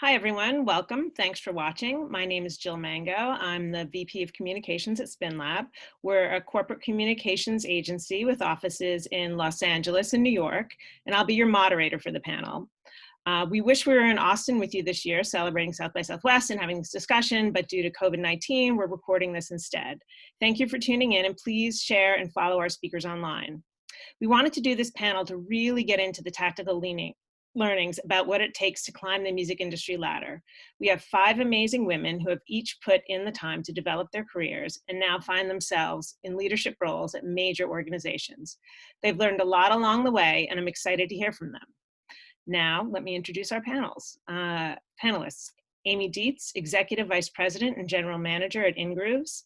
Hi, everyone. Welcome. Thanks for watching. My name is Jill Mango. I'm the VP of Communications at SpinLab. We're a corporate communications agency with offices in Los Angeles and New York, and I'll be your moderator for the panel. We wish we were in Austin with you this year, celebrating South by Southwest and having this discussion, but due to COVID-19, we're recording this instead. Thank you for tuning in, and please share and follow our speakers online. We wanted to do this panel to really get into the tactical learnings about what it takes to climb the music industry ladder. We have 5 amazing women who have each put in the time to develop their careers and now find themselves in leadership roles at major organizations. They've learned a lot along the way, and I'm excited to hear from them. Now, let me introduce our panelists. Amy Dietz, Executive Vice President and General Manager at Ingrooves.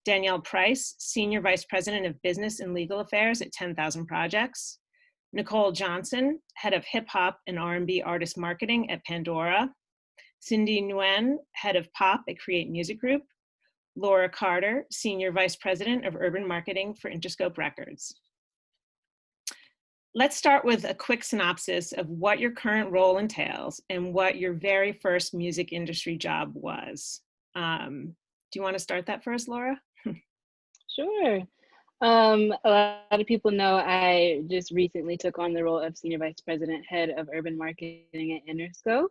Danielle Price, Senior Vice President of Business and Legal Affairs at 10,000 Projects. Nicole Johnson, Head of Hip Hop and R&B Artist Marketing at Pandora. Cindy Nguyen, Head of Pop at Create Music Group. Laura Carter, Senior Vice President of Urban Marketing for Interscope Records. Let's start with a quick synopsis of what your current role entails and what your very first music industry job was. Do you want to start that first, Laura? Sure. A lot of people know I just recently took on the role of Senior Vice President, Head of Urban Marketing at Interscope.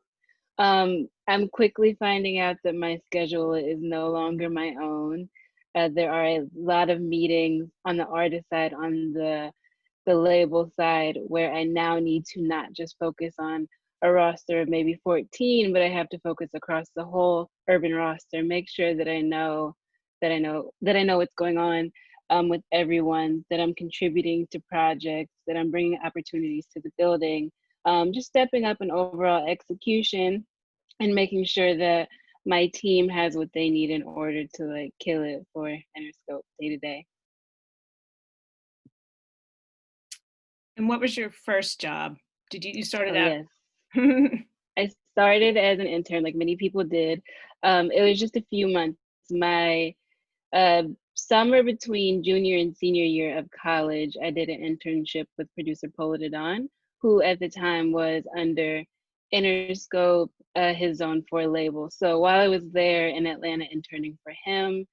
I'm quickly finding out that my schedule is no longer my own. There are a lot of meetings on the artist side, on the label side, where I now need to not just focus on a roster of maybe 14, but I have to focus across the whole urban roster, make sure that I know what's going on with everyone, that I'm contributing to projects, that I'm bringing opportunities to the building, just stepping up in overall execution and making sure that my team has what they need in order to kill it for Interscope day to day. And what was your first job? You started out? Yes. I started as an intern, like many people did. It was just a few months. My summer between junior and senior year of college, I did an internship with producer Don, who at the time was under Interscope, his own 4 label. So while I was there in Atlanta interning for him,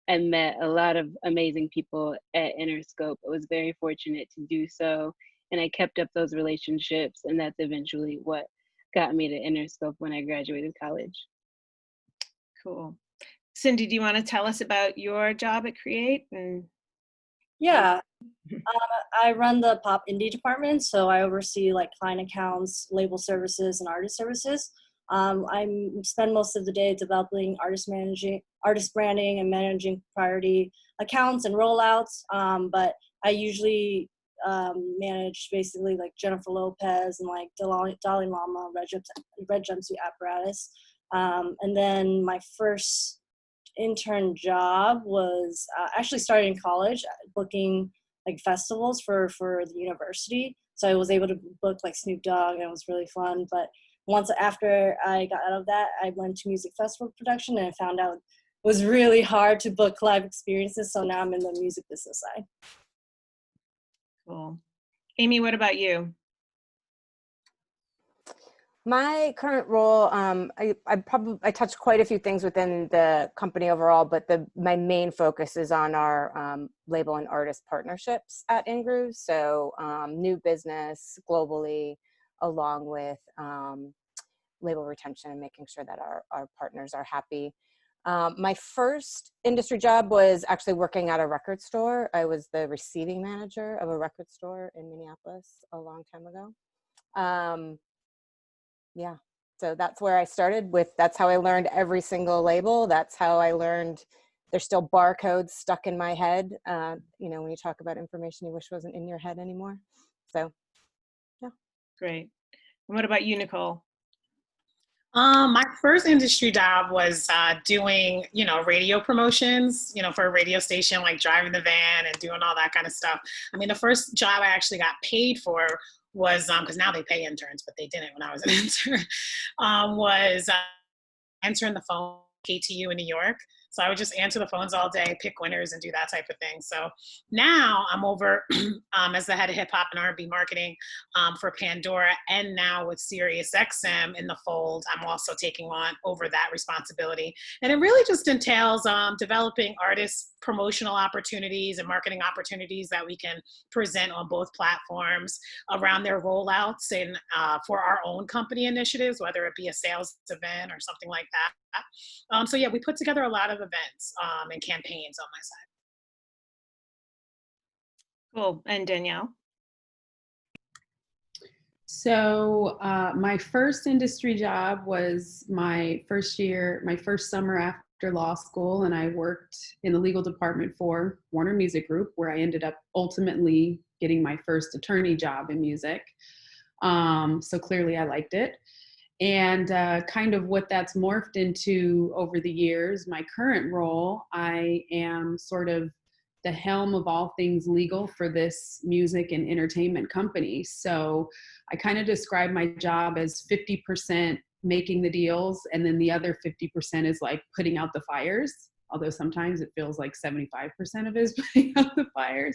I met a lot of amazing people at Interscope. I was very fortunate to do so, and I kept up those relationships, and that's eventually what got me to Interscope when I graduated college. Cool. Cindy, do you want to tell us about your job at Create? Yeah, I run the pop indie department, so I oversee client accounts, label services, and artist services. I spend most of the day developing artist branding, and managing priority accounts and rollouts. But I usually manage basically Jennifer Lopez and Dalai Lama, Red Jumpsuit Apparatus. And then my first intern job was actually started in college, booking festivals for the university. So I was able to book Snoop Dogg, and it was really fun. But once after I got out of that, I went to music festival production, and I found out it was really hard to book live experiences. So now I'm in the music business side. Cool. Amy, what about you? My current role, I touch quite a few things within the company overall, but my main focus is on our label and artist partnerships at Ingrooves. So new business globally, along with label retention and making sure that our partners are happy. My first industry job was actually working at a record store. I was the receiving manager of a record store in Minneapolis a long time ago. Yeah, so that's where I started with. That's how I learned every single label. That's how I learned. There's still barcodes stuck in my head. When you talk about information you wish wasn't in your head anymore. So, yeah. Great. And what about you, Nicole? My first industry job was doing, radio promotions, for a radio station, driving the van and doing all that kind of stuff. I mean, the first job I actually got paid for was, because now they pay interns, but they didn't when I was an intern, was answering the phone KTU in New York. So I would just answer the phones all day, pick winners, and do that type of thing. So now I'm over as the head of hip hop and R&B marketing for Pandora, and now with SiriusXM in the fold, I'm also taking on over that responsibility. And it really just entails developing artists' promotional opportunities and marketing opportunities that we can present on both platforms around their rollouts and for our own company initiatives, whether it be a sales event or something like that. So yeah, we put together a lot of events and campaigns on my side. Cool. And Danielle? So my first industry job was my first summer after law school, and I worked in the legal department for Warner Music Group, where I ended up ultimately getting my first attorney job in music. So clearly I liked it. And kind of what that's morphed into over the years, my current role, I am sort of the helm of all things legal for this music and entertainment company. So I kind of describe my job as 50% making the deals, and then the other 50% is like putting out the fires. Although sometimes it feels like 75% of it is putting out the fires.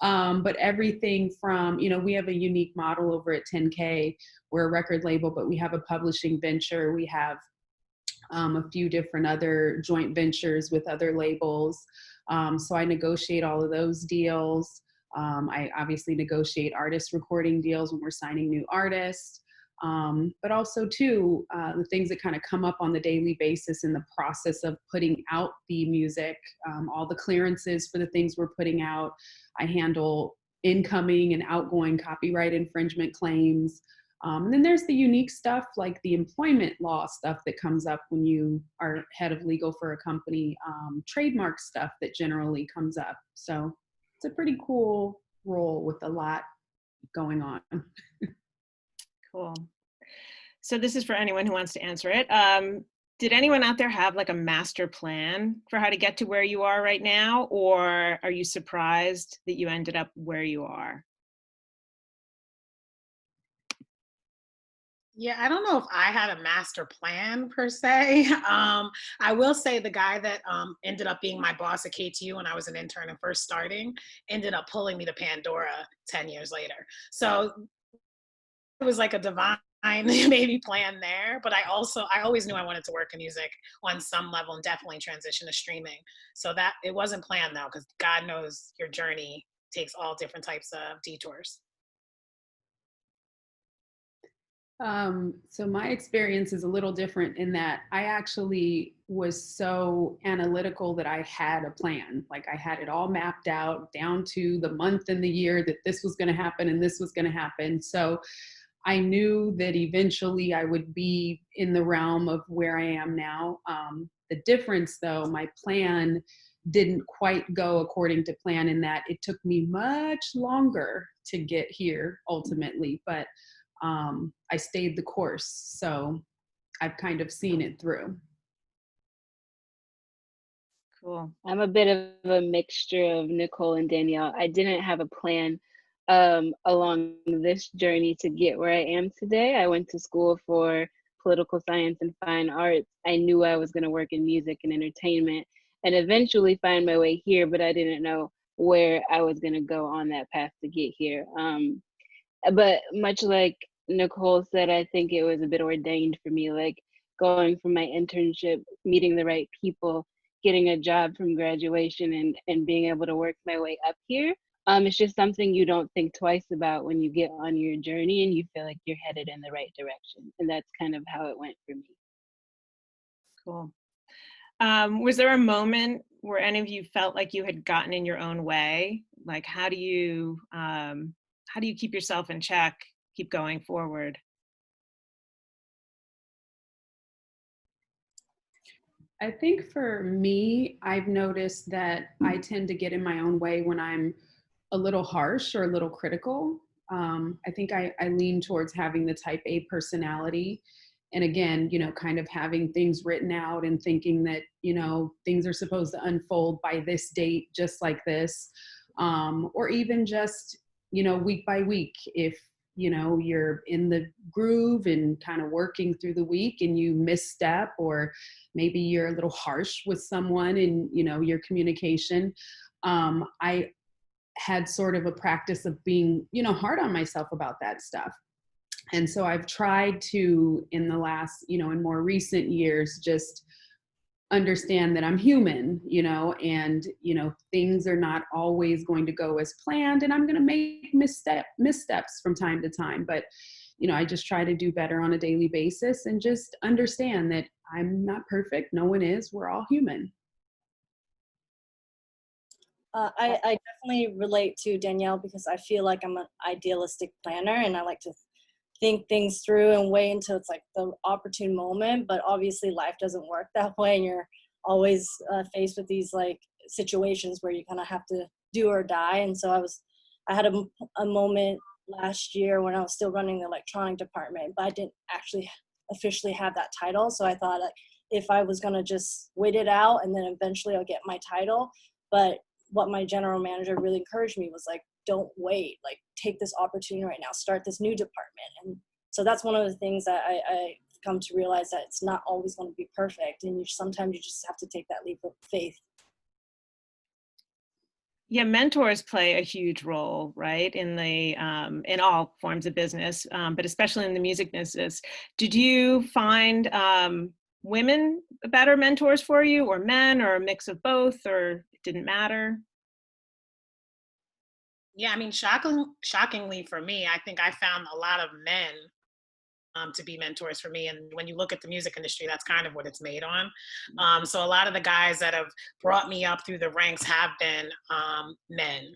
But everything from, we have a unique model over at 10K. We're a record label, but we have a publishing venture. We have a few different other joint ventures with other labels. So I negotiate all of those deals. I obviously negotiate artist recording deals when we're signing new artists. But also too, the things that kind of come up on the daily basis in the process of putting out the music, all the clearances for the things we're putting out. I handle incoming and outgoing copyright infringement claims. And then there's the unique stuff like the employment law stuff that comes up when you are head of legal for a company, trademark stuff that generally comes up. So it's a pretty cool role with a lot going on. Cool. So this is for anyone who wants to answer it. Did anyone out there have like a master plan for how to get to where you are right now? Or are you surprised that you ended up where you are? Yeah, I don't know if I had a master plan per se. I will say the guy that ended up being my boss at KTU when I was an intern and first starting ended up pulling me to Pandora 10 years later. So it was like a divine maybe plan there, but I always knew I wanted to work in music on some level and definitely transition to streaming. So that it wasn't planned though, because God knows your journey takes all different types of detours. So my experience is a little different in that I actually was so analytical that I had a plan. Like I had it all mapped out down to the month and the year that this was going to happen and this was going to happen. So I knew that eventually I would be in the realm of where I am now. The difference though, my plan didn't quite go according to plan in that it took me much longer to get here ultimately, but I stayed the course. So I've kind of seen it through. Cool. I'm a bit of a mixture of Nicole and Danielle. I didn't have a plan along this journey to get where I am today. I went to school for political science and fine arts. I knew I was going to work in music and entertainment and eventually find my way here, but I didn't know where I was going to go on that path to get here. But much like Nicole said, I think it was a bit ordained for me, like going from my internship, meeting the right people, getting a job from graduation and being able to work my way up here. It's just something you don't think twice about when you get on your journey and you feel like you're headed in the right direction. And that's kind of how it went for me. Cool. Was there a moment where any of you felt like you had gotten in your own way? Like, how do you keep yourself in check, keep going forward? I think for me, I've noticed that I tend to get in my own way when I'm a little harsh or a little critical. I think I lean towards having the type A personality. And again, kind of having things written out and thinking that, things are supposed to unfold by this date, just like this. Or even just, week by week, if you know, you're in the groove and kind of working through the week and you misstep, or maybe you're a little harsh with someone in, you know, your communication. I had sort of a practice of being, you know, hard on myself about that stuff. And so I've tried to, in the last, you know, in more recent years, just understand that I'm human, you know, and, you know, things are not always going to go as planned, and I'm going to make missteps from time to time. But, you know, I just try to do better on a daily basis and just understand that I'm not perfect. No one is. We're all human. I definitely relate to Danielle because I feel like I'm an idealistic planner and I like to think things through and wait until it's like the opportune moment. But obviously life doesn't work that way, and you're always faced with these like situations where you kind of have to do or die. And so I had a moment last year when I was still running the electronic department, but I didn't actually officially have that title. So I thought like if I was gonna just wait it out and then eventually I'll get my title. But what my general manager really encouraged me was like, don't wait, like take this opportunity right now, start this new department. And so that's one of the things that I come to realize, that it's not always going to be perfect, and sometimes you just have to take that leap of faith. Yeah, mentors play a huge role, right, in the in all forms of business, but especially in the music business. Did you find women better mentors for you, or men, or a mix of both, or it didn't matter? Yeah, I mean, shockingly for me, I think I found a lot of men to be mentors for me. And when you look at the music industry, that's kind of what it's made on. So a lot of the guys that have brought me up through the ranks have been men.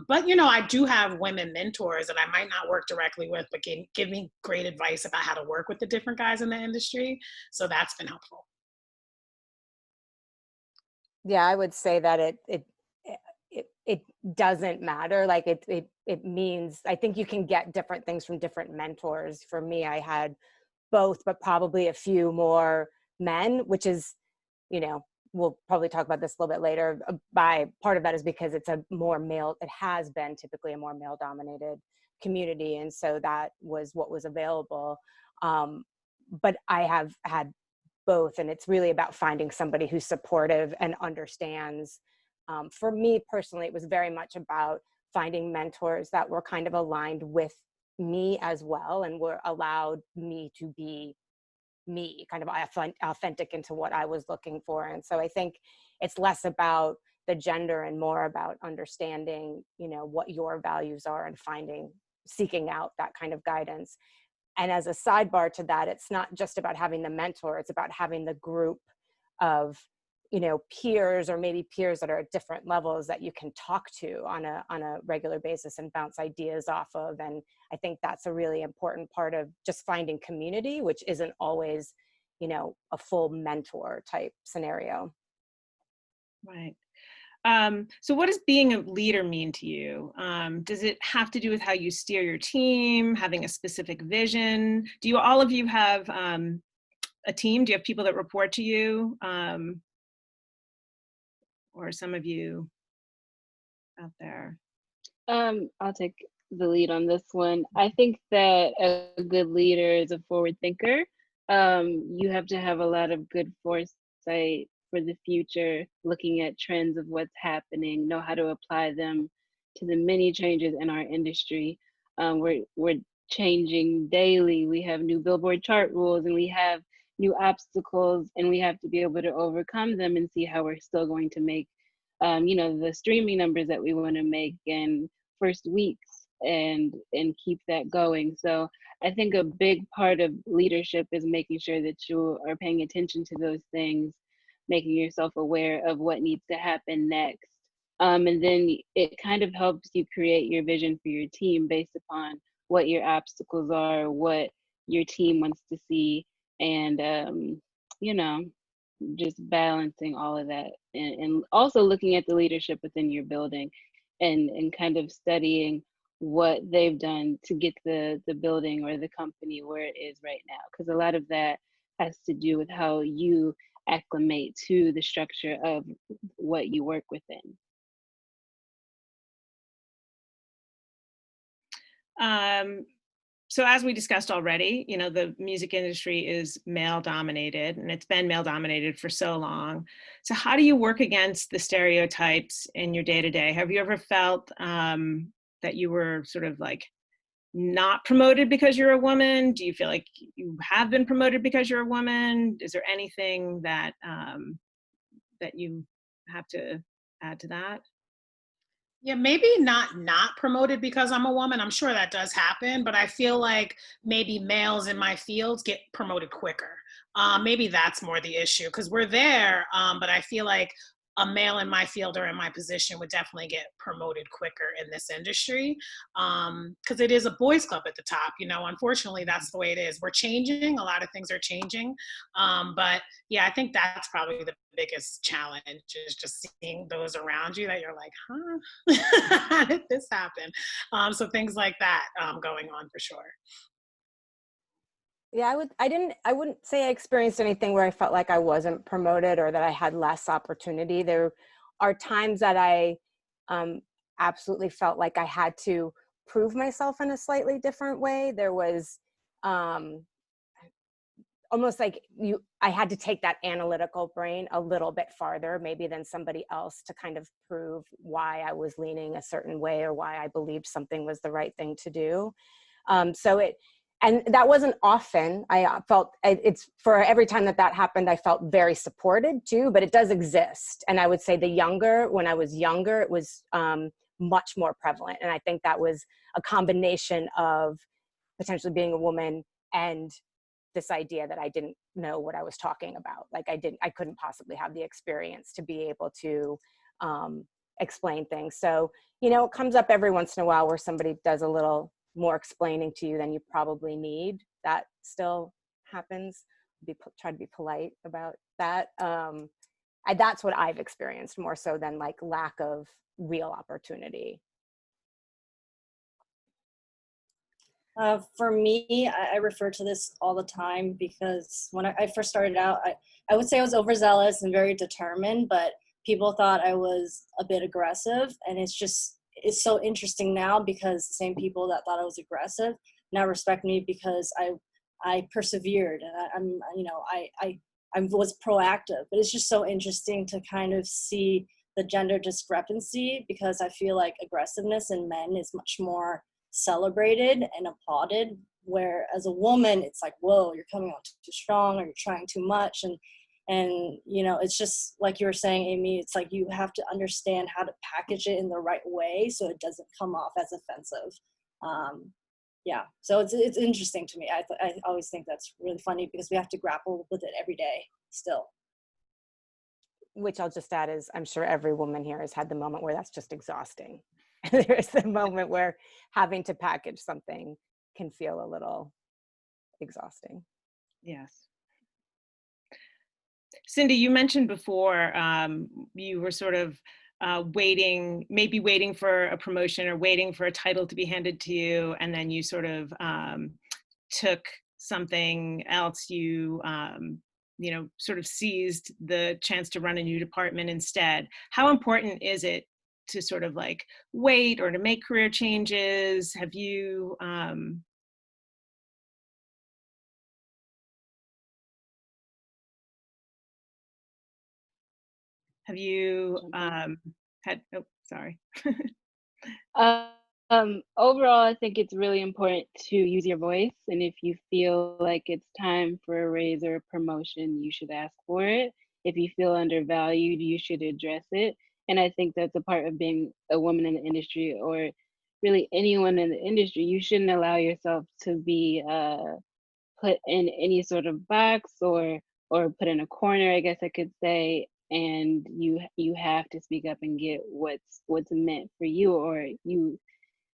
But, you know, I do have women mentors that I might not work directly with, but give me great advice about how to work with the different guys in the industry. So that's been helpful. Yeah, I would say that it doesn't matter. Like it means, I think you can get different things from different mentors. For me, I had both, but probably a few more men, which is, you know, we'll probably talk about this a little bit later. By part of that is because it has been typically a more male dominated community. And so that was what was available. But I have had both, and it's really about finding somebody who's supportive and understands. For me personally, it was very much about finding mentors that were kind of aligned with me as well, and were allowed me to be me, kind of authentic into what I was looking for. And so I think it's less about the gender and more about understanding, you know, what your values are and seeking out that kind of guidance. And as a sidebar to that, it's not just about having the mentor, it's about having the group of, you know, peers, or maybe peers that are at different levels that you can talk to on a regular basis and bounce ideas off of. And I think that's a really important part of just finding community, which isn't always, you know, a full mentor type scenario. Right. So what does being a leader mean to you? Does it have to do with how you steer your team, having a specific vision? Do all of you have a team? Do you have people that report to you? Or some of you out there? I'll take the lead on this one. I think that a good leader is a forward thinker. You have to have a lot of good foresight for the future, looking at trends of what's happening, know how to apply them to the many changes in our industry. We're changing daily. We have new Billboard chart rules, and we have new obstacles, and we have to be able to overcome them and see how we're still going to make you know, the streaming numbers that we want to make in first weeks, and keep that going. So I think a big part of leadership is making sure that you are paying attention to those things, making yourself aware of what needs to happen next. And then it kind of helps you create your vision for your team based upon what your obstacles are, what your team wants to see, and you know, just balancing all of that, and also looking at the leadership within your building, and kind of studying what they've done to get the building or the company where it is right now, because a lot of that has to do with how you acclimate to the structure of what you work within. So as we discussed already, you know, the music industry is male dominated, and it's been male dominated for so long. So how do you work against the stereotypes in your day to day? Have you ever felt that you were sort of like not promoted because you're a woman? Do you feel like you have been promoted because you're a woman? Is there anything that that you have to add to that? Yeah, maybe not promoted because I'm a woman. I'm sure that does happen, but I feel like maybe males in my fields get promoted quicker. Maybe that's more the issue because we're there, but I feel like a male in my field or in my position would definitely get promoted quicker in this industry because it is a boys' club at the top. You know, unfortunately, that's the way it is. We're changing. A lot of things are changing, but yeah, I think that's probably the biggest challenge is just seeing those around you that you're like, huh, how did this happen? So things like that going on for sure. Yeah, I wouldn't say I experienced anything where I felt like I wasn't promoted or that I had less opportunity. There are times that I absolutely felt like I had to prove myself in a slightly different way. There was um, almost like I had to take that analytical brain a little bit farther, maybe than somebody else, to kind of prove why I was leaning a certain way or why I believed something was the right thing to do. And that wasn't often. I felt it's for every time that happened, I felt very supported too, but it does exist. And I would say when I was younger, it was much more prevalent. And I think that was a combination of potentially being a woman and this idea that I didn't know what I was talking about. Like I couldn't possibly have the experience to be able to explain things. So, you know, it comes up every once in a while where somebody does a little more explaining to you than you probably need. That still happens. Try to be polite about that. That's what I've experienced more so than like lack of real opportunity. For me, I refer to this all the time because when I first started out, I would say I was overzealous and very determined, but people thought I was a bit aggressive. And it's so interesting now because the same people that thought I was aggressive now respect me because I persevered and I was proactive. But it's just so interesting to kind of see the gender discrepancy because I feel like aggressiveness in men is much more celebrated and applauded, where as a woman it's like, whoa, you're coming on too strong or you're trying too much. And you know, it's just like you were saying, Amy, it's like you have to understand how to package it in the right way so it doesn't come off as offensive. Yeah, so it's interesting to me. I always think that's really funny because we have to grapple with it every day still. Which I'll just add is I'm sure every woman here has had the moment where that's just exhausting. There's the moment where having to package something can feel a little exhausting. Yes. Cindy, you mentioned before you were sort of maybe waiting for a promotion or waiting for a title to be handed to you, and then you sort of took something else. You know, sort of seized the chance to run a new department instead. How important is it to sort of like wait or to make career changes? Have you had, oh, sorry. Overall, I think it's really important to use your voice. And if you feel like it's time for a raise or a promotion, you should ask for it. If you feel undervalued, you should address it. And I think that's a part of being a woman in the industry, or really anyone in the industry. You shouldn't allow yourself to be put in any sort of box or put in a corner, I guess I could say. And you have to speak up and get what's meant for you, or you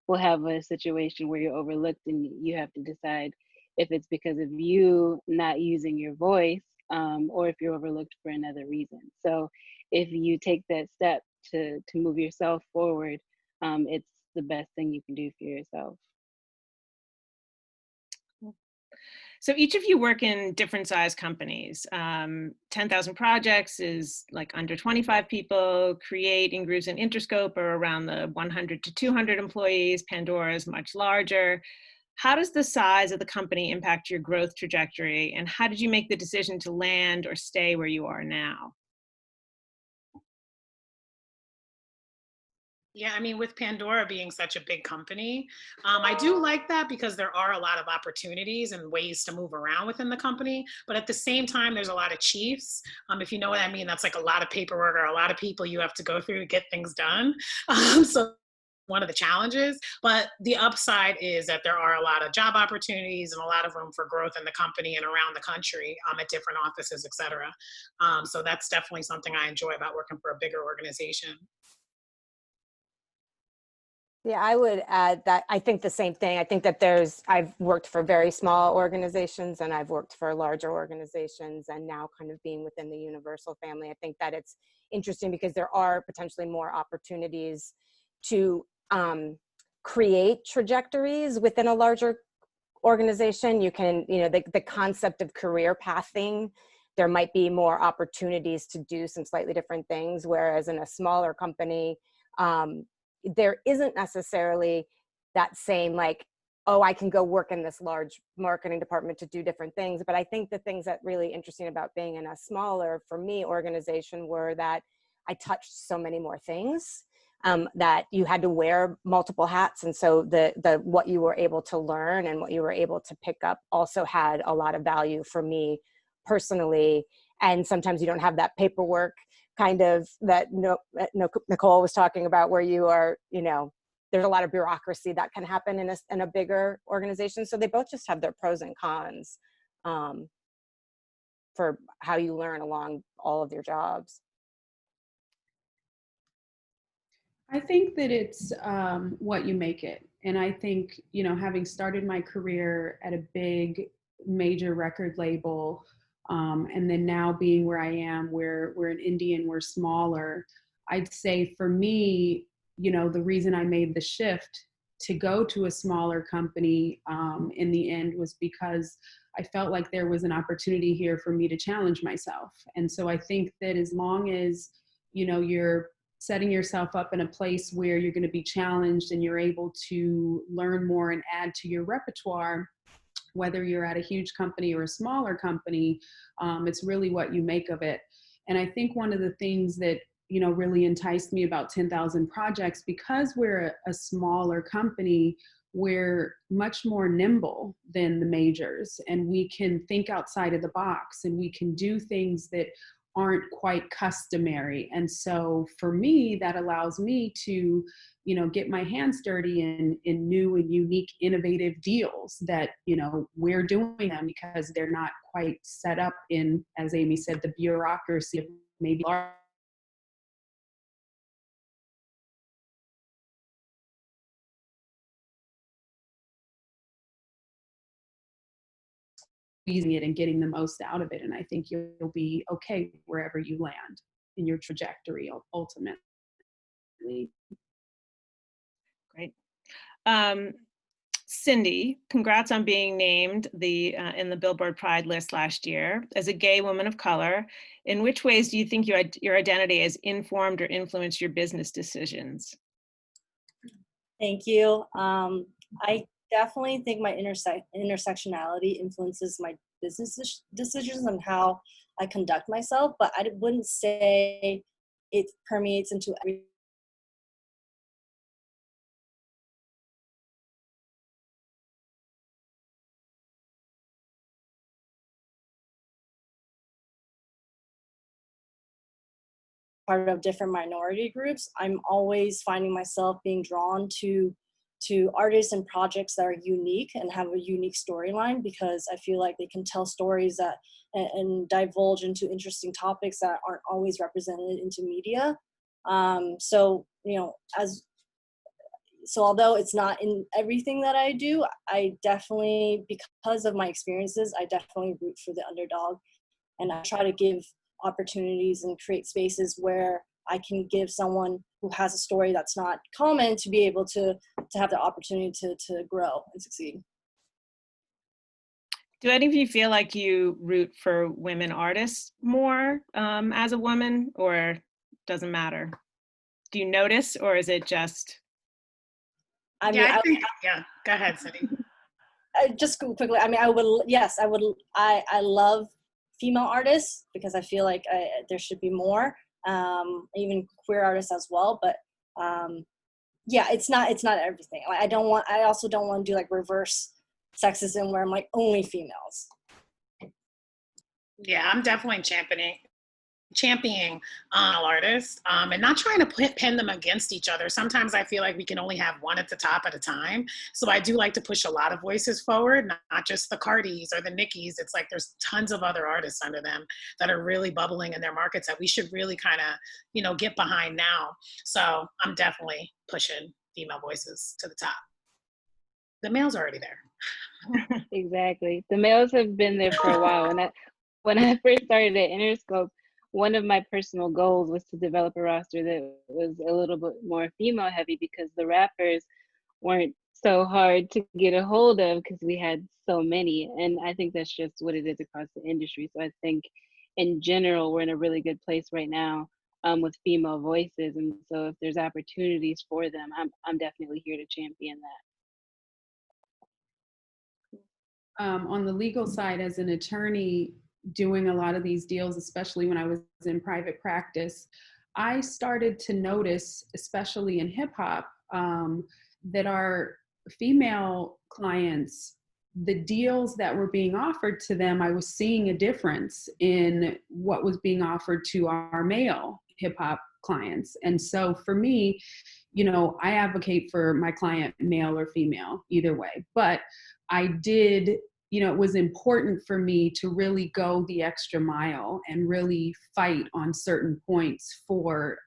will have a situation where you're overlooked and you have to decide if it's because of you not using your voice, or if you're overlooked for another reason. So if you take that step to move yourself forward, it's the best thing you can do for yourself. So each of you work in different size companies. 10,000 Projects is like under 25 people. Create, Ingrooves, and Interscope are around the 100 to 200 employees. Pandora is much larger. How does the size of the company impact your growth trajectory? And how did you make the decision to land or stay where you are now? Yeah, I mean, with Pandora being such a big company, I do like that because there are a lot of opportunities and ways to move around within the company. But at the same time, there's a lot of chiefs. If you know what I mean, that's like a lot of paperwork or a lot of people you have to go through to get things done. So one of the challenges, but the upside is that there are a lot of job opportunities and a lot of room for growth in the company and around the country at different offices, et cetera. So that's definitely something I enjoy about working for a bigger organization. Yeah, I would add that I think the same thing. I think that I've worked for very small organizations and I've worked for larger organizations, and now kind of being within the Universal family, I think that it's interesting because there are potentially more opportunities to create trajectories within a larger organization. You can, the concept of career pathing, there might be more opportunities to do some slightly different things, whereas in a smaller company, there isn't necessarily that same like, oh, I can go work in this large marketing department to do different things. But I think the things that really interesting about being in a smaller, for me, organization were that I touched so many more things, that you had to wear multiple hats. And so the what you were able to learn and what you were able to pick up also had a lot of value for me personally. And sometimes you don't have that paperwork kind of that Nicole was talking about, where you are, there's a lot of bureaucracy that can happen in a bigger organization. So they both just have their pros and cons for how you learn along all of your jobs. I think that it's what you make it. And I think, having started my career at a big major record label, and then now being where I am, where we're an indie and we're smaller, I'd say for me, the reason I made the shift to go to a smaller company in the end was because I felt like there was an opportunity here for me to challenge myself. And so I think that as long as, you're setting yourself up in a place where you're going to be challenged and you're able to learn more and add to your repertoire, whether you're at a huge company or a smaller company, it's really what you make of it. And I think one of the things that, really enticed me about 10,000 Projects, because we're a smaller company, we're much more nimble than the majors, and we can think outside of the box and we can do things that aren't quite customary. And so for me, that allows me to, get my hands dirty in new and unique, innovative deals that, we're doing them because they're not quite set up in, as Amy said, the bureaucracy of maybe large. Using it and getting the most out of it. And I think you'll be okay wherever you land in your trajectory ultimately. Great. Cindy, congrats on being named in the Billboard Pride list last year. As a gay woman of color, in which ways do you think your identity has informed or influenced your business decisions? Thank you. I definitely think my intersectionality influences my business decisions and how I conduct myself, but I wouldn't say it permeates into every part of different minority groups. I'm always finding myself being drawn to artists and projects that are unique and have a unique storyline, because I feel like they can tell stories that and divulge into interesting topics that aren't always represented into media. So although it's not in everything that I do, I definitely, because of my experiences, I definitely root for the underdog, and I try to give opportunities and create spaces where I can give someone who has a story that's not common to be able to have the opportunity to grow and succeed. Do any of you feel like you root for women artists more as a woman, or doesn't matter? Do you notice, or is it just? I mean, Yeah, I think, yeah, go ahead, Cindy. just quickly, I mean, yes, I love female artists because I feel like there should be more, even queer artists as well. But yeah, it's not everything. I also don't want to do like reverse sexism where I'm like only females. Yeah, I'm definitely championing all artists, and not trying to pin them against each other. Sometimes I feel like we can only have one at the top at a time. So I do like to push a lot of voices forward, not just the Cardis or the Nickies. It's like there's tons of other artists under them that are really bubbling in their markets that we should really kind of, get behind now. So I'm definitely pushing female voices to the top. The males are already there. Exactly. The males have been there for a while. And when I first started at Interscope, one of my personal goals was to develop a roster that was a little bit more female heavy because the rappers weren't so hard to get a hold of because we had so many. And I think that's just what it is across the industry. So I think in general, we're in a really good place right now with female voices. And so if there's opportunities for them, I'm definitely here to champion that. On the legal side, as an attorney doing a lot of these deals, especially when I was in private practice, I started to notice, especially in hip hop, that our female clients, the deals that were being offered to them, I was seeing a difference in what was being offered to our male hip hop clients. And so for me, I advocate for my client, male or female, either way. But I did, it was important for me to really go the extra mile and really fight on certain points for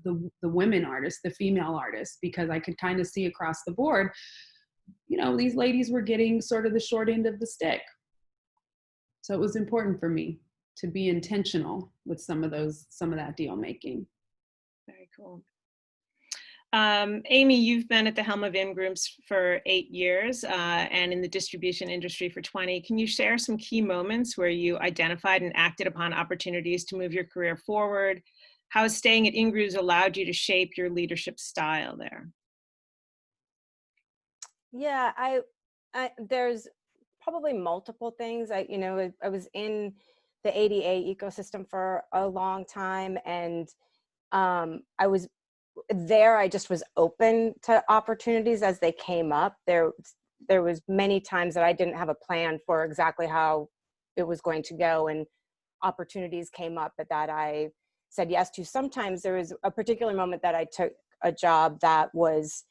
the women artists, the female artists, because I could kind of see across the board, these ladies were getting sort of the short end of the stick. So it was important for me to be intentional with some of that deal making. Very cool. Amy, you've been at the helm of Ingrooves for 8 years and in the distribution industry for 20. Can you share some key moments where you identified and acted upon opportunities to move your career forward? How has staying at Ingrooves allowed you to shape your leadership style there? Yeah, I there's probably multiple things. I was in the ADA ecosystem for a long time, and I was there. I just was open to opportunities as they came up. There was many times that I didn't have a plan for exactly how it was going to go, and opportunities came up that I said yes to. Sometimes there was a particular moment that I took a job that was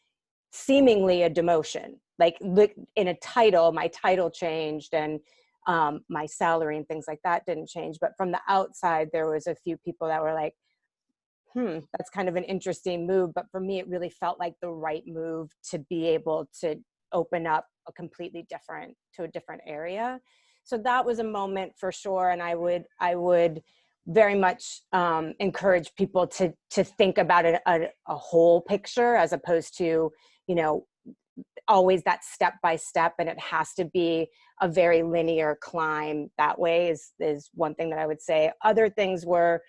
seemingly a demotion, like in a title, my title changed, and my salary and things like that didn't change. But from the outside, there was a few people that were like, that's kind of an interesting move. But for me, it really felt like the right move to be able to open up a different area. So that was a moment for sure. And I would very much encourage people to think about a whole picture as opposed to, always that step by step, and it has to be a very linear climb that way is one thing that I would say. Other things were,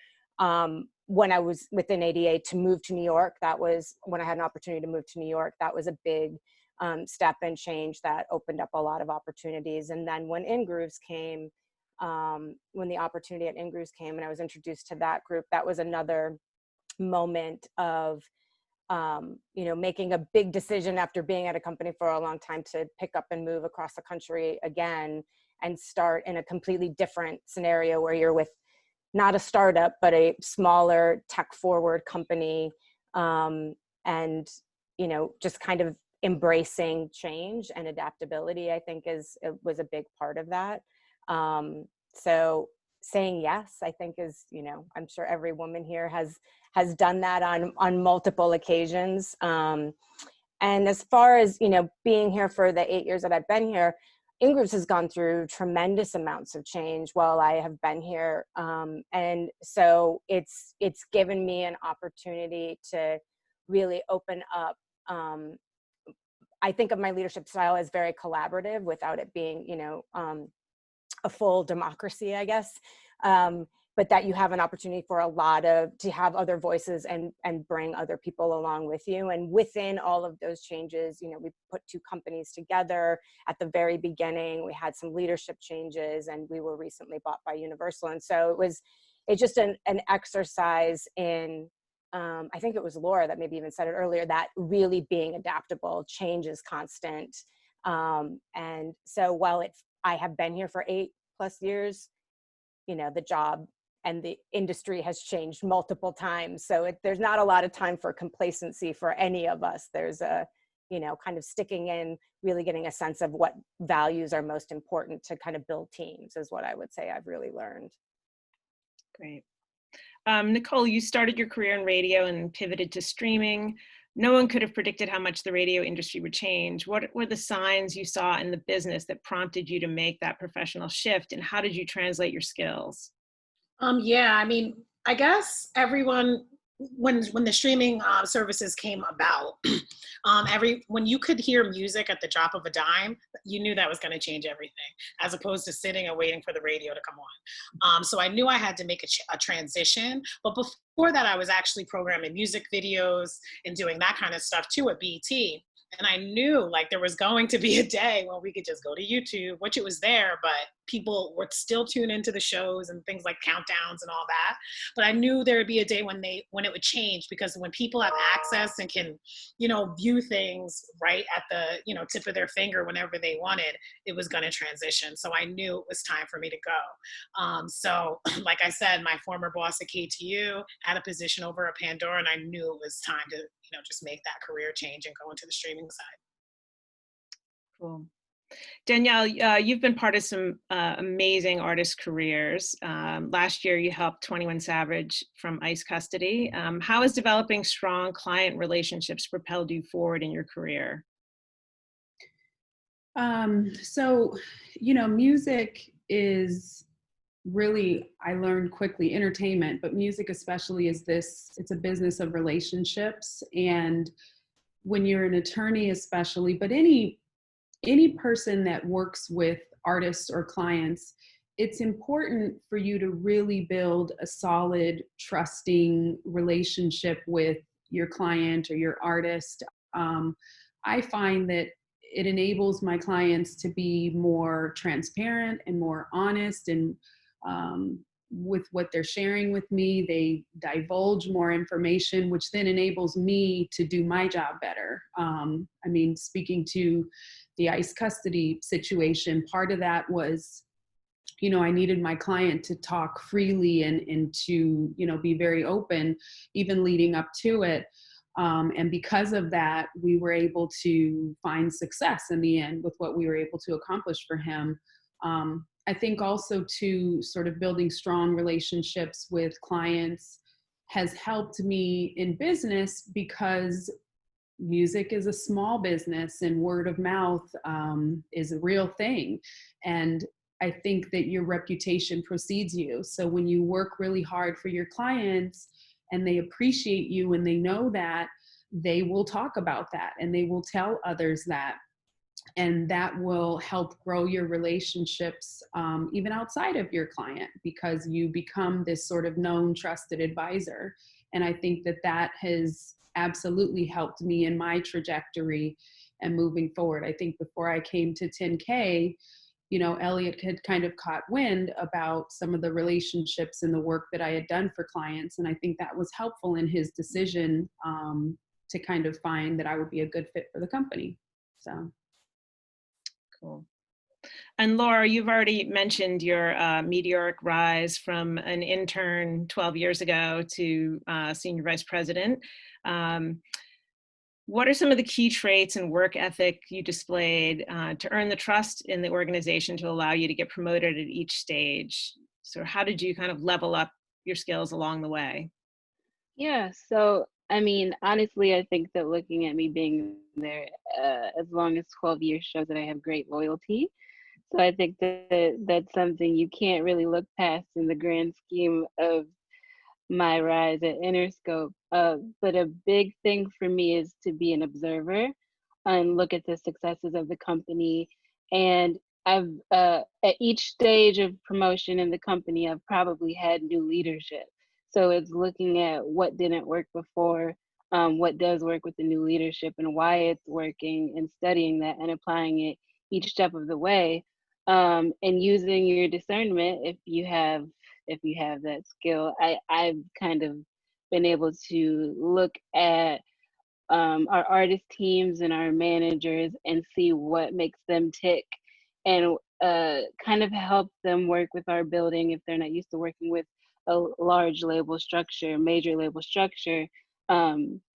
when I was within ADA to move to New York, that was when I had an opportunity to move to New York. That was a big step and change that opened up a lot of opportunities. And then when Ingrooves came, when the opportunity at Ingrooves came and I was introduced to that group, that was another moment of, making a big decision after being at a company for a long time to pick up and move across the country again and start in a completely different scenario where you're with not a startup, but a smaller tech forward company. And, just kind of embracing change and adaptability, I think was a big part of that. So saying yes, I think is, I'm sure every woman here has done that on multiple occasions. And as far as, being here for the 8 years that I've been here, Ingrooves has gone through tremendous amounts of change while I have been here. And so it's given me an opportunity to really open up. I think of my leadership style as very collaborative without it being, a full democracy, I guess. But that you have an opportunity for to have other voices and bring other people along with you. And within all of those changes, you know, we put 2 companies together at the very beginning. We had some leadership changes, and we were recently bought by Universal. And so it's just an exercise in, I think it was Laura that maybe even said it earlier, that really being adaptable, change is constant. And so while I have been here for 8+ years, you know, the job and the industry has changed multiple times. So there's not a lot of time for complacency for any of us. There's a, you know, kind of sticking in, really getting a sense of what values are most important to kind of build teams is what I would say I've really learned. Great. Nicole, you started your career in radio and pivoted to streaming. No one could have predicted how much the radio industry would change. What were the signs you saw in the business that prompted you to make that professional shift, and how did you translate your skills? Yeah, I mean, I guess everyone, when the streaming services came about, when you could hear music at the drop of a dime, you knew that was going to change everything, as opposed to sitting and waiting for the radio to come on. So I knew I had to make a transition. But before that, I was actually programming music videos and doing that kind of stuff too at BET. And I knew like there was going to be a day when we could just go to YouTube, which it was there, but people would still tune into the shows and things like countdowns and all that. But I knew there would be a day when it would change, because when people have access and can, you know, view things right at the, you know, tip of their finger whenever they wanted, it was going to transition. So I knew it was time for me to go. So like I said, my former boss at KTU had a position over at Pandora, and I knew it was time to, you know, just make that career change and go into the streaming side. Cool. Danielle, you've been part of some amazing artist careers. Last year, you helped 21 Savage from ICE custody. How has developing strong client relationships propelled you forward in your career? So, you know, music is really, I learned quickly, entertainment, but music especially it's a business of relationships. And when you're an attorney especially, but any person that works with artists or clients, it's important for you to really build a solid, trusting relationship with your client or your artist. I find that it enables my clients to be more transparent and more honest, and with what they're sharing with me, they divulge more information, which then enables me to do my job better. I mean, speaking to the ICE custody situation, part of that was, you know, I needed my client to talk freely and to, you know, be very open, even leading up to it. And because of that, we were able to find success in the end with what we were able to accomplish for him. I think also to sort of building strong relationships with clients has helped me in business, because music is a small business and word of mouth is a real thing. And I think that your reputation precedes you. So when you work really hard for your clients and they appreciate you and they know that, they will talk about that and they will tell others that. And that will help grow your relationships even outside of your client, because you become this sort of known, trusted advisor. And I think that that has absolutely helped me in my trajectory and moving forward. I think before I came to 10K, you know, Elliot had kind of caught wind about some of the relationships and the work that I had done for clients. And I think that was helpful in his decision to kind of find that I would be a good fit for the company. So. Cool. And Laura, you've already mentioned your meteoric rise from an intern 12 years ago to senior vice president. What are some of the key traits and work ethic you displayed to earn the trust in the organization to allow you to get promoted at each stage? So how did you kind of level up your skills along the way? Yeah, so I mean, honestly, I think that looking at me being there as long as 12 years shows that I have great loyalty. So I think that that's something you can't really look past in the grand scheme of my rise at Interscope. But a big thing for me is to be an observer and look at the successes of the company and I've at each stage of promotion in the company, I've probably had new leadership. So it's looking at what didn't work before, what does work with the new leadership, and why it's working, and studying that and applying it each step of the way, and using your discernment if you have that skill. I've kind of been able to look at our artist teams and our managers and see what makes them tick, and kind of help them work with our building if they're not used to working with a large label structure, major label structure,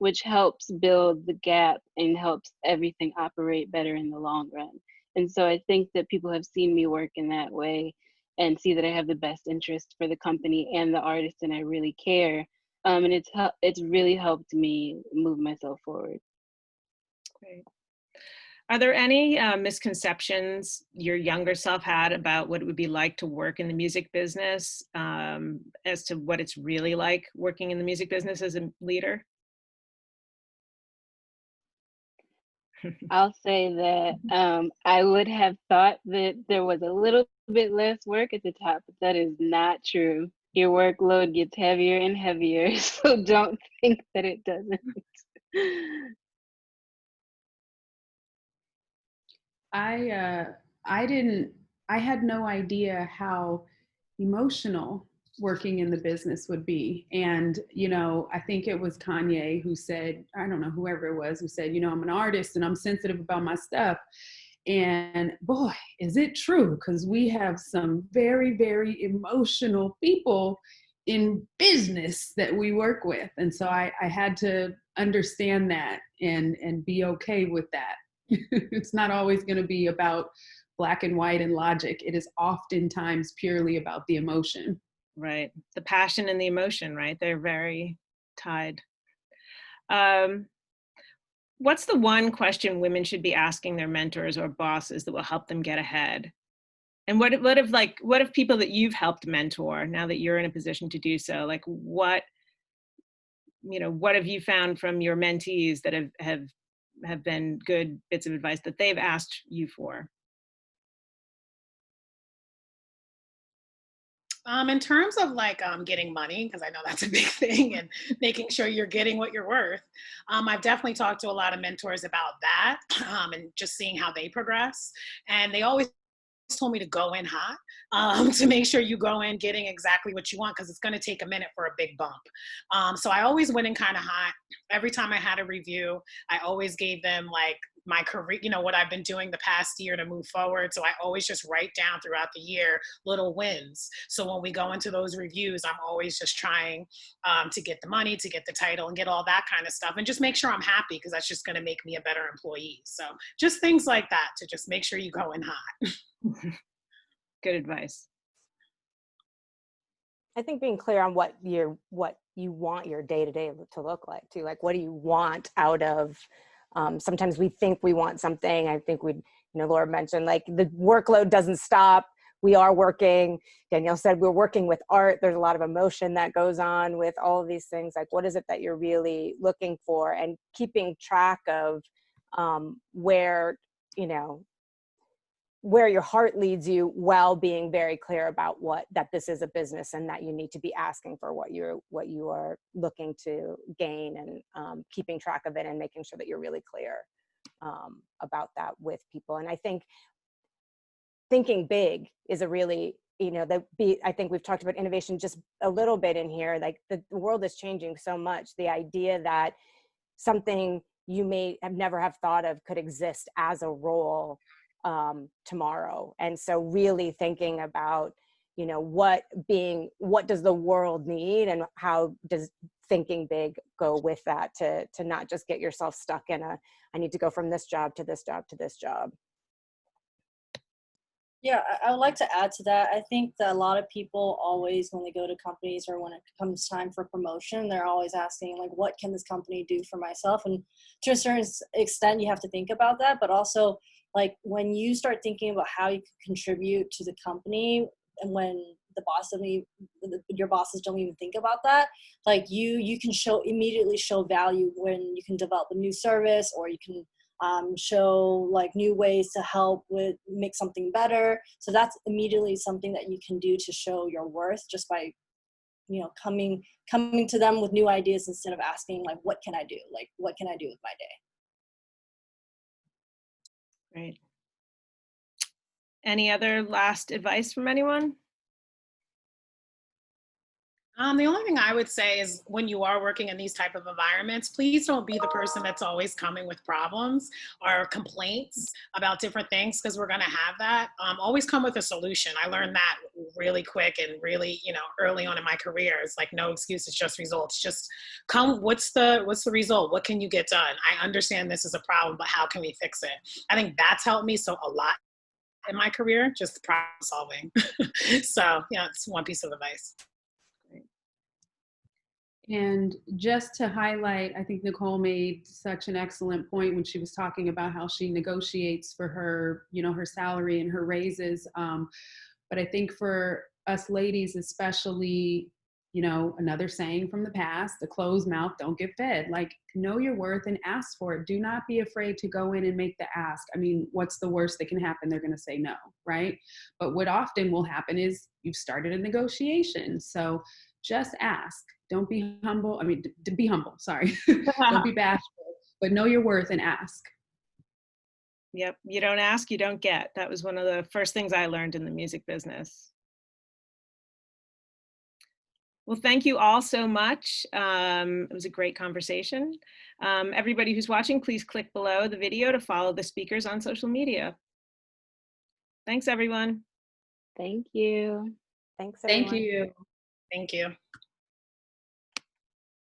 which helps build the gap and helps everything operate better in the long run. And so I think that people have seen me work in that way and see that I have the best interest for the company and the artist, and I really care. And it's really helped me move myself forward. Great. Are there any misconceptions your younger self had about what it would be like to work in the music business, as to what it's really like working in the music business as a leader? I'll say that I would have thought that there was a little bit less work at the top, but that is not true. Your workload gets heavier and heavier, so don't think that it doesn't. I had no idea how emotional working in the business would be. And, I think it was Kanye who said, I don't know, whoever it was, who said, I'm an artist and I'm sensitive about my stuff. And boy, is it true, because we have some very, very emotional people in business that we work with. And so I had to understand that and be okay with that. It's not always going to be about black and white and logic. It is oftentimes purely about the emotion. Right. The passion and the emotion, right? They're very tied. What's the one question women should be asking their mentors or bosses that will help them get ahead? And what if people that you've helped mentor, now that you're in a position to do so, like what have you found from your mentees that have been good bits of advice that they've asked you for? In terms of getting money, because I know that's a big thing, and making sure you're getting what you're worth, I've definitely talked to a lot of mentors about that, and just seeing how they progress. And they always told me to go in hot, to make sure you go in getting exactly what you want, because it's going to take a minute for a big bump. So I always went in kind of hot. Every time I had a review, I always gave them my career, what I've been doing the past year to move forward. So I always just write down throughout the year little wins. So when we go into those reviews, I'm always just trying to get the money, to get the title, and get all that kind of stuff, and just make sure I'm happy, because that's just going to make me a better employee. So just things like that to just make sure you go in hot. Good advice. I think being clear on what you want your day-to-day to look like too. Like, what do you want out of, sometimes we think we want something. I think Laura mentioned, like, the workload doesn't stop. We are working. Danielle said we're working with art. There's a lot of emotion that goes on with all of these things. Like, what is it that you're really looking for, and keeping track of where your heart leads you, while being very clear about that this is a business and that you need to be asking for what you are looking to gain, and keeping track of it and making sure that you're really clear about that with people. And I think thinking big is a really, I think we've talked about innovation just a little bit in here. Like, the world is changing so much. The idea that something you may have never have thought of could exist as a role tomorrow. And so really thinking about, what does the world need, and how does thinking big go with that, to not just get yourself stuck in I need to go from this job to this job to this job. Yeah, I would like to add to that. I think that a lot of people always, when they go to companies or when it comes time for promotion, they're always asking, like, what can this company do for myself? And to a certain extent, you have to think about that. But also, like, when you start thinking about how you can contribute to the company, and when your bosses don't even think about that, like, you can immediately show value when you can develop a new service, or you can show like new ways to help with make something better. So that's immediately something that you can do to show your worth, just by, you know, coming to them with new ideas instead of asking like, what can I do? Like, what can I do with my day? Great. Any other last advice from anyone? The only thing I would say is when you are working in these type of environments, please don't be the person that's always coming with problems or complaints about different things, because we're going to have that. Always come with a solution. I learned that really quick and really, you know, early on in my career. It's like no excuses, just results. Just come. What's the result? What can you get done? I understand this is a problem, but how can we fix it? I think that's helped me so a lot in my career, just problem solving. So yeah, it's one piece of advice. And just to highlight, I think Nicole made such an excellent point when she was talking about how she negotiates for her, you know, her salary and her raises. But I think for us ladies, especially, you know, another saying from the past, the closed mouth don't get fed. Like, know your worth and ask for it. Do not be afraid to go in and make the ask. I mean, what's the worst that can happen? They're going to say no, right? But what often will happen is you've started a negotiation. So just ask. Don't be humble. I mean, be humble, sorry. Don't be bashful, but know your worth and ask. Yep, you don't ask, you don't get. That was one of the first things I learned in the music business. Well, thank you all so much. It was a great conversation. Everybody who's watching, please click below the video to follow the speakers on social media. Thanks, everyone. Thank you. Thanks, everyone. Thank you. Thank you.